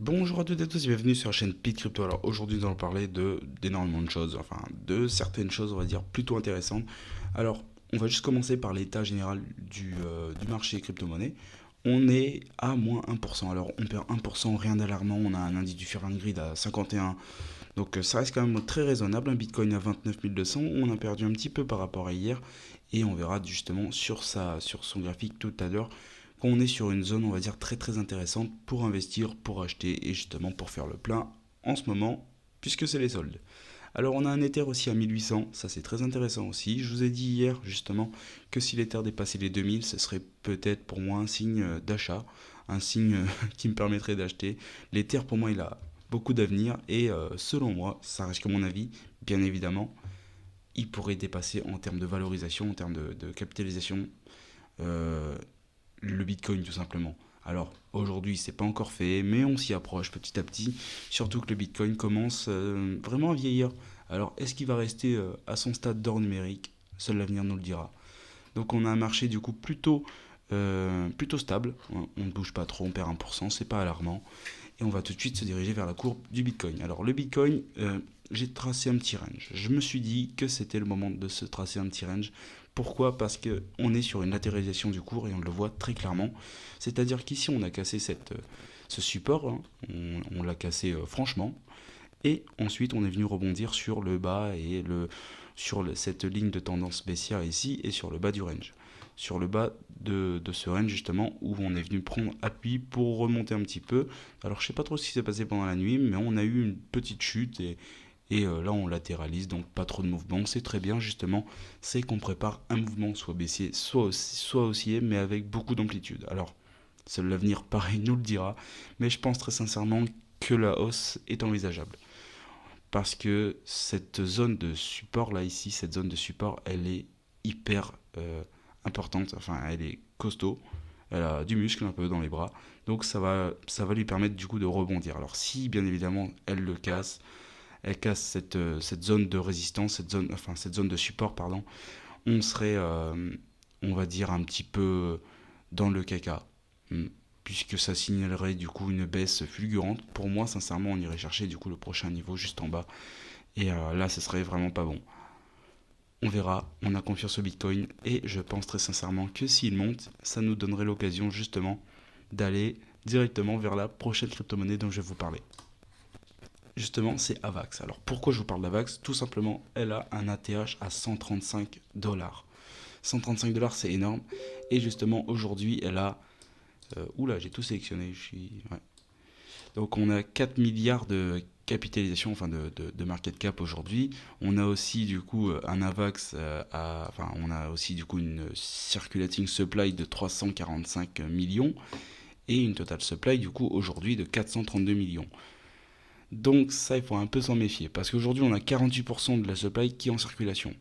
Bonjour à toutes et à tous et bienvenue sur la chaîne Pete Crypto. Alors aujourd'hui nous allons parler d'énormément de choses, enfin de certaines choses on va dire plutôt intéressantes. Alors on va juste commencer par l'état général du marché crypto-monnaie. On est à moins 1%. Alors on perd 1%, rien d'alarmant, on a un indice du Fear and Greed à 51. Donc ça reste quand même très raisonnable, un Bitcoin à 29 200, on a perdu un petit peu par rapport à hier. Et on verra justement sur son graphique tout à l'heure qu'on est sur une zone, on va dire, très très intéressante pour investir, pour acheter et justement pour faire le plein en ce moment, puisque c'est les soldes. Alors on a un Ether aussi à 1800, ça c'est très intéressant aussi. Je vous ai dit hier justement que si l'Ether dépassait les 2000, ce serait peut-être pour moi un signe d'achat, un signe qui me permettrait d'acheter. L'Ether pour moi il a beaucoup d'avenir et selon moi, ça reste que mon avis, bien évidemment, il pourrait dépasser en termes de valorisation, en termes de capitalisation, euh, le Bitcoin tout simplement. Alors aujourd'hui c'est pas encore fait, mais on s'y approche petit à petit, surtout que le Bitcoin commence vraiment à vieillir. Alors est-ce qu'il va rester à son stade d'or numérique? Seul l'avenir nous le dira. Donc on a un marché du coup plutôt stable, on ne bouge pas trop, on perd 1%, c'est pas alarmant, et on va tout de suite se diriger vers la courbe du Bitcoin. Alors le Bitcoin, j'ai tracé un petit range. Je me suis dit que c'était le moment de se tracer un petit range. Pourquoi? Parce qu'on est sur une latéralisation du cours et on le voit très clairement. C'est-à-dire qu'ici on a cassé ce support, hein. On l'a cassé franchement. Et ensuite on est venu rebondir sur le bas et cette ligne de tendance baissière ici et sur le bas du range. Sur le bas de ce range justement où on est venu prendre appui pour remonter un petit peu. Alors je sais pas trop ce qui s'est passé pendant la nuit, mais on a eu une petite chute et là on latéralise, donc pas trop de mouvement. C'est très bien justement, c'est qu'on prépare un mouvement soit baissier, soit haussier, mais avec beaucoup d'amplitude. Alors seul l'avenir pareil nous le dira, mais je pense très sincèrement que la hausse est envisageable parce que cette zone de support là ici, cette zone de support, elle est hyper importante, enfin elle est costaud, elle a du muscle un peu dans les bras, donc ça va lui permettre du coup de rebondir. Alors si bien évidemment elle le casse, elle casse cette zone de résistance, cette zone de support, pardon, on serait, on va dire, un petit peu dans le caca. Hmm. Puisque ça signalerait du coup une baisse fulgurante. Pour moi, sincèrement, on irait chercher du coup le prochain niveau juste en bas. Et là, ce serait vraiment pas bon. On verra, on a confiance au Bitcoin et je pense très sincèrement que s'il monte, ça nous donnerait l'occasion justement d'aller directement vers la prochaine crypto-monnaie dont je vais vous parler. Justement, c'est Avax. Alors pourquoi je vous parle d'Avax? Tout simplement, elle a un ATH à 135 dollars. 135 dollars, c'est énorme. Et justement, aujourd'hui, elle a. Oula, j'ai tout sélectionné. Ouais. Donc on a 4 milliards de capitalisation, enfin de market cap aujourd'hui. On a aussi du coup un AVAX, enfin on a aussi du coup une circulating supply de 345 millions et une total supply du coup aujourd'hui de 432 millions. Donc ça il faut un peu s'en méfier parce qu'aujourd'hui on a 48% de la supply qui est en circulation.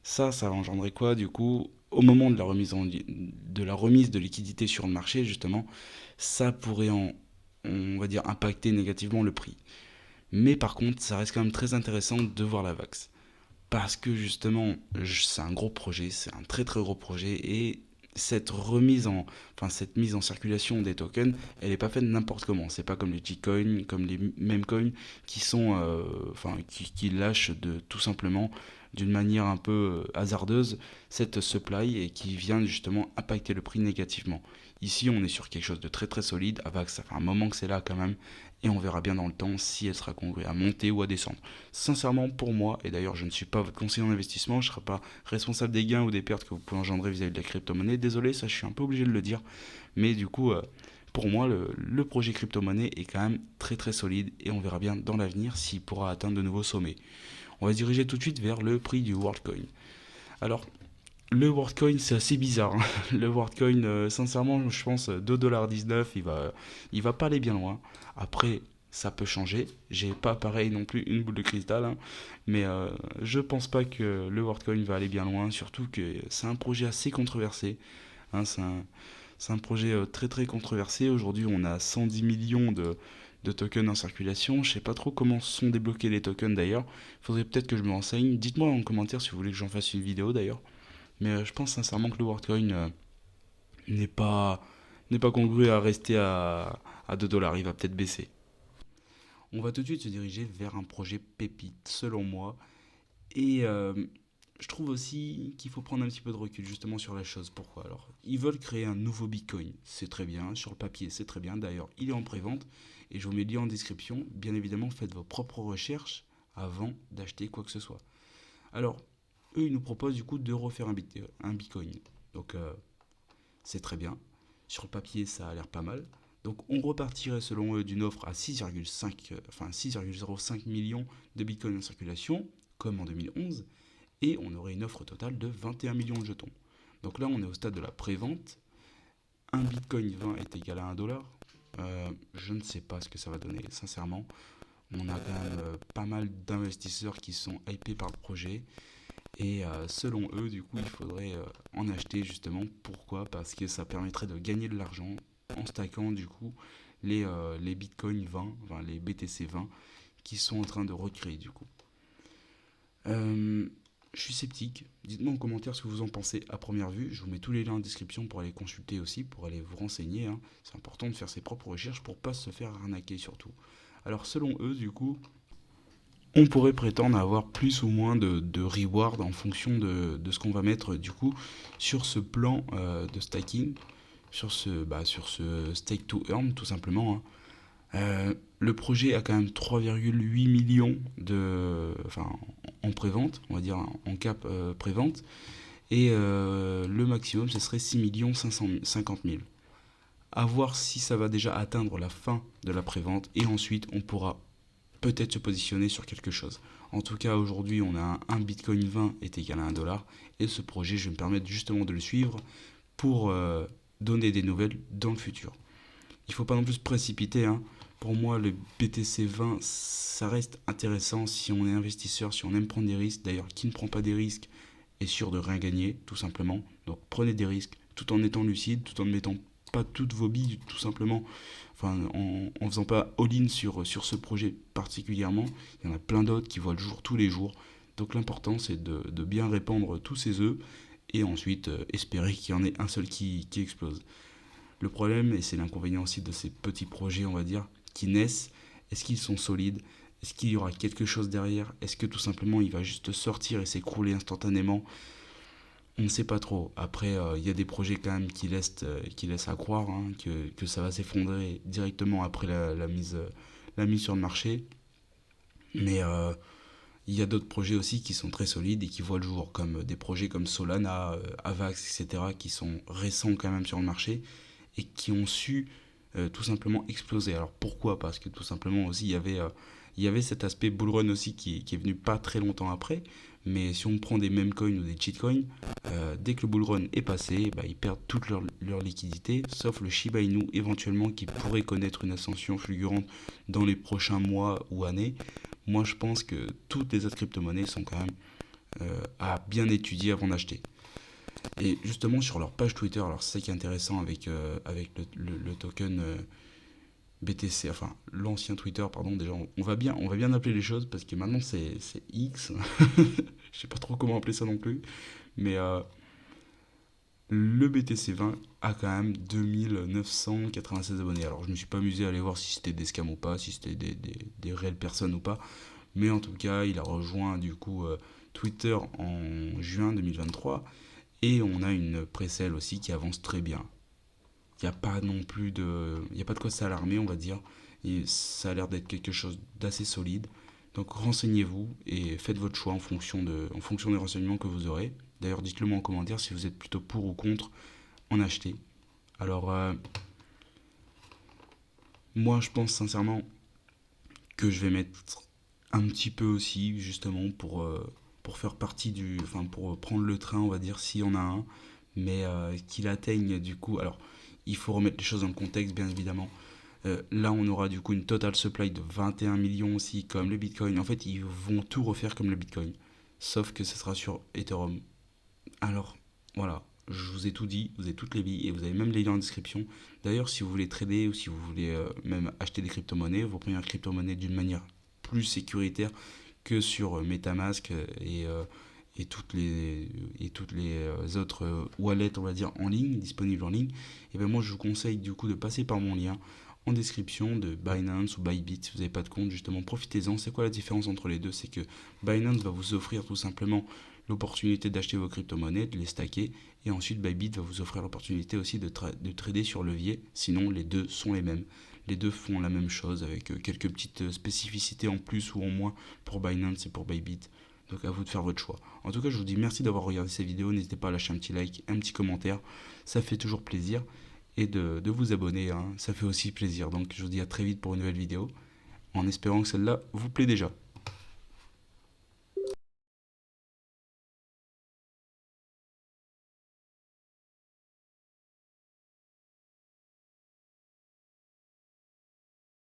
Ça va engendrer quoi du coup au moment de la remise de liquidité sur le marché justement, ça pourrait on va dire impacter négativement le prix. Mais par contre, ça reste quand même très intéressant de voir la VAX. Parce que justement, c'est un gros projet, c'est un très très gros projet et cette mise en circulation des tokens, elle n'est pas faite n'importe comment. C'est pas comme les Gcoins, comme les meme coins qui sont, qui lâchent tout simplement d'une manière un peu hasardeuse cette supply et qui vient justement impacter le prix négativement. Ici, on est sur quelque chose de très très solide. Avax, ça fait un moment que c'est là quand même et on verra bien dans le temps si elle sera congrue à monter ou à descendre. Sincèrement, pour moi, et d'ailleurs je ne suis pas votre conseiller en investissement, je ne serai pas responsable des gains ou des pertes que vous pouvez engendrer vis-à-vis de la crypto-monnaie. Désolé, ça je suis un peu obligé de le dire. Mais du coup, pour moi, le projet crypto-monnaie est quand même très très solide et on verra bien dans l'avenir s'il pourra atteindre de nouveaux sommets. On va se diriger tout de suite vers le prix du WorldCoin. Alors, le WorldCoin, c'est assez bizarre, hein. Le WorldCoin, sincèrement, je pense 2,19$, il va pas aller bien loin. Après, ça peut changer. J'ai pas pareil non plus une boule de cristal, hein. Mais je pense pas que le WorldCoin va aller bien loin. Surtout que c'est un projet assez controversé, hein. C'est un projet très très controversé. Aujourd'hui, on a 110 millions de tokens en circulation. Je sais pas trop comment sont débloqués les tokens d'ailleurs. Faudrait peut-être que je me renseigne. Dites-moi en commentaire si vous voulez que j'en fasse une vidéo d'ailleurs. Mais je pense sincèrement que le WorldCoin n'est pas, n'est pas congru à rester à 2 dollars. Il va peut-être baisser. On va tout de suite se diriger vers un projet pépite, selon moi. Et je trouve aussi qu'il faut prendre un petit peu de recul justement sur la chose. Pourquoi? Alors, ils veulent créer un nouveau Bitcoin. C'est très bien, sur le papier, c'est très bien. D'ailleurs, il est en prévente et je vous mets le lien en description. Bien évidemment, faites vos propres recherches avant d'acheter quoi que ce soit. Alors, eux, ils nous proposent du coup de refaire un Bitcoin. Donc, c'est très bien. Sur le papier, ça a l'air pas mal. Donc, on repartirait selon eux d'une offre à 6,05 millions de Bitcoin en circulation, comme en 2011, et on aurait une offre totale de 21 millions de jetons. Donc là, on est au stade de la prévente. Un Bitcoin 20 est égal à 1 dollar. Je ne sais pas ce que ça va donner, sincèrement. On a quand même pas mal d'investisseurs qui sont hypés par le projet. Et selon eux, du coup, il faudrait en acheter justement. Pourquoi? Parce que ça permettrait de gagner de l'argent en stackant du coup les Bitcoin 20, enfin les BTC 20 qui sont en train de recréer du coup. Euh, je suis sceptique. Dites-moi en commentaire ce que vous en pensez à première vue. Je vous mets tous les liens en description pour aller consulter aussi, pour aller vous renseigner, hein. C'est important de faire ses propres recherches pour pas se faire arnaquer surtout. Alors selon eux, du coup, on pourrait prétendre avoir plus ou moins de reward en fonction de ce qu'on va mettre du coup sur ce plan de stacking, sur ce stake to earn tout simplement, hein. Le projet a quand même 3,8 millions enfin, en pré-vente, on va dire en cap pré-vente, et le maximum ce serait 6 550 000. À voir si ça va déjà atteindre la fin de la pré-vente et ensuite on pourra peut-être se positionner sur quelque chose. En tout cas, aujourd'hui, on a un Bitcoin 20 est égal à 1 dollar et ce projet, je vais me permettre justement de le suivre pour donner des nouvelles dans le futur. Il ne faut pas non plus se précipiter, hein. Pour moi, le BTC 20, ça reste intéressant si on est investisseur, si on aime prendre des risques. D'ailleurs, qui ne prend pas des risques est sûr de rien gagner, tout simplement. Donc prenez des risques tout en étant lucide, tout en ne mettant pas toutes vos billes, tout simplement. Enfin, en faisant pas all-in sur ce projet particulièrement. Il y en a plein d'autres qui voient le jour tous les jours. Donc l'important, c'est de bien répandre tous ces œufs et ensuite espérer qu'il y en ait un seul qui explose. Le problème, et c'est l'inconvénient aussi de ces petits projets, on va dire, qui naissent, est-ce qu'ils sont solides? Est-ce qu'il y aura quelque chose derrière? Est-ce que tout simplement il va juste sortir et s'écrouler instantanément? On ne sait pas trop. Après, il y a des projets quand même qui laissent à croire, hein, que ça va s'effondrer directement après la mise sur le marché. Mais il y a d'autres projets aussi qui sont très solides et qui voient le jour, comme des projets comme Solana, Avax, etc., qui sont récents quand même sur le marché et qui ont su tout simplement exploser. Alors pourquoi? Parce que tout simplement aussi il y avait cet aspect bullrun aussi qui est venu pas très longtemps après. Mais si on prend des meme coins ou des cheat coins, dès que le bullrun est passé, bah, ils perdent toute leur liquidité, sauf le Shiba Inu éventuellement qui pourrait connaître une ascension fulgurante dans les prochains mois ou années. Moi je pense que toutes les autres crypto-monnaies sont quand même à bien étudier avant d'acheter. Et justement sur leur page Twitter, alors c'est ça qui est intéressant avec le token BTC, enfin l'ancien Twitter, pardon, déjà on va bien appeler les choses parce que maintenant c'est X, je sais pas trop comment appeler ça non plus, mais le BTC 20 a quand même 2996 abonnés. Alors je me suis pas amusé à aller voir si c'était des scams ou pas, si c'était des réelles personnes ou pas, mais en tout cas il a rejoint du coup Twitter en juin 2023 et on a une pré-sale aussi qui avance très bien. Il n'y a pas non plus de. Il n'y a pas de quoi s'alarmer, on va dire. Et ça a l'air d'être quelque chose d'assez solide. Donc renseignez-vous et faites votre choix en fonction des renseignements que vous aurez. D'ailleurs, dites-le moi en commentaire si vous êtes plutôt pour ou contre en acheter. Alors, moi, je pense sincèrement que je vais mettre un petit peu aussi, justement, pour faire partie du. Enfin, pour prendre le train, on va dire, s'il y en a un. Mais qu'il atteigne, du coup. Alors, il faut remettre les choses dans le contexte, bien évidemment. Là, on aura du coup une total supply de 21 millions aussi, comme le Bitcoin. En fait, ils vont tout refaire comme le Bitcoin. Sauf que ce sera sur Ethereum. Alors, voilà. Je vous ai tout dit, vous avez toutes les billes et vous avez même les liens en description. D'ailleurs, si vous voulez trader ou si vous voulez même acheter des crypto-monnaies, vos premières crypto-monnaies d'une manière plus sécuritaire que sur MetaMask et toutes les autres wallets, on va dire, en ligne, disponibles en ligne, et bien moi je vous conseille du coup de passer par mon lien en description de Binance ou Bybit. Si vous n'avez pas de compte, justement, profitez-en. C'est quoi la différence entre les deux? C'est que Binance va vous offrir tout simplement l'opportunité d'acheter vos crypto-monnaies, de les stacker, et ensuite Bybit va vous offrir l'opportunité aussi de trader sur levier. Sinon, les deux sont les mêmes. Les deux font la même chose avec quelques petites spécificités en plus ou en moins pour Binance et pour Bybit. Donc à vous de faire votre choix. En tout cas, je vous dis merci d'avoir regardé cette vidéo. N'hésitez pas à lâcher un petit like, un petit commentaire. Ça fait toujours plaisir. Et de vous abonner, hein, ça fait aussi plaisir. Donc je vous dis à très vite pour une nouvelle vidéo. En espérant que celle-là vous plaît déjà.